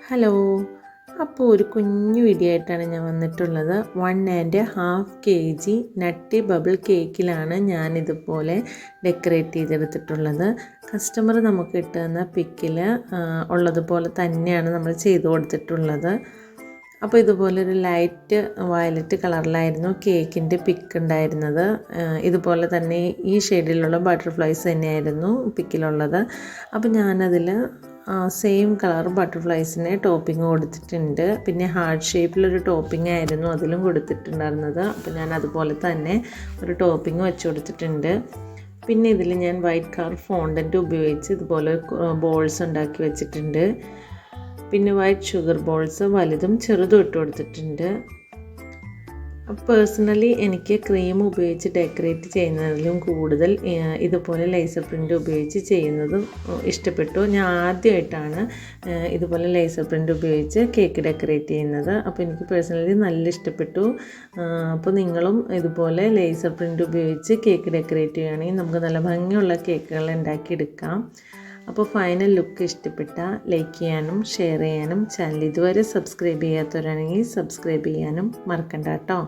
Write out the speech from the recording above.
Hello. അപ്പോൾ ഒരു കുഞ്ഞു വീഡിയോ ആയിട്ടാണ് ഞാൻ വന്നിട്ടുള്ളത്. 1.5 kg നട്ടി ബബിൾ കേക്കിലാണ് ഞാനിതുപോലെ ഡെക്കറേറ്റ് ചെയ്തെടുത്തിട്ടുള്ളത്. കസ്റ്റമർ നമുക്ക് ഇട്ടുതന്ന പിക്കിൽ ഉള്ളതുപോലെ തന്നെയാണ് നമ്മൾ ചെയ്തു കൊടുത്തിട്ടുള്ളത്. അപ്പോൾ ഇതുപോലെ ഒരു ലൈറ്റ് വയലറ്റ് കളറിലായിരുന്നു കേക്കിൻ്റെ പിക്ക് ഉണ്ടായിരുന്നത്. ഇതുപോലെ തന്നെ ഈ ഷെയ്ഡിലുള്ള ബട്ടർഫ്ലൈസ് തന്നെയായിരുന്നു പിക്കിലുള്ളത്. അപ്പോൾ ഞാനതിൽ സെയിം കളർ ബട്ടർഫ്ലൈസിന് ടോപ്പിംഗ് കൊടുത്തിട്ടുണ്ട്. പിന്നെ ഹാർട്ട് ഷേപ്പിലൊരു ടോപ്പിംഗ് ആയിരുന്നു അതിലും കൊടുത്തിട്ടുണ്ടായിരുന്നത്. അപ്പോൾ ഞാൻ അതുപോലെ തന്നെ ഒരു ടോപ്പിംഗ് വെച്ച് കൊടുത്തിട്ടുണ്ട്. പിന്നെ ഇതിൽ ഞാൻ വൈറ്റ് കളർ ഫോണ്ടൻറ്റ് ഉപയോഗിച്ച് ഇതുപോലെ ബോൾസ് ഉണ്ടാക്കി വെച്ചിട്ടുണ്ട്. പിന്നെ വൈറ്റ് ഷുഗർ ബോൾസ് വലുതും ചെറുതും ഇട്ട് കൊടുത്തിട്ടുണ്ട്. പേഴ്സണലി എനിക്ക് ക്രീം ഉപയോഗിച്ച് ഡെക്കറേറ്റ് ചെയ്യുന്നതിലും കൂടുതൽ ഇതുപോലെ ലേസർ പ്രിൻ്റ് ഉപയോഗിച്ച് ചെയ്യുന്നതും ഇഷ്ടപ്പെട്ടു. ഞാൻ ആദ്യമായിട്ടാണ് ഇതുപോലെ ലേസർ പ്രിൻ്റ് ഉപയോഗിച്ച് കേക്ക് ഡെക്കറേറ്റ് ചെയ്യുന്നത്. അപ്പോൾ എനിക്ക് പേഴ്സണലി നല്ല ഇഷ്ടപ്പെട്ടു. അപ്പോൾ നിങ്ങളും ഇതുപോലെ ലേസർ പ്രിൻ്റ് ഉപയോഗിച്ച് കേക്ക് ഡെക്കറേറ്റ് ചെയ്യുകയാണെങ്കിൽ നമുക്ക് നല്ല ഭംഗിയുള്ള കേക്കുകൾ ഉണ്ടാക്കിയെടുക്കാം. അപ്പോൾ ഫൈനൽ ലുക്ക് ഇഷ്ടപ്പെട്ടാൽ ലൈക്ക് ചെയ്യാനും ഷെയർ ചെയ്യാനും ചാനൽ ഇതുവരെ സബ്സ്ക്രൈബ് ചെയ്യാത്തവരാണെങ്കിൽ സബ്സ്ക്രൈബ് ചെയ്യാനും മറക്കണ്ട കേട്ടോ.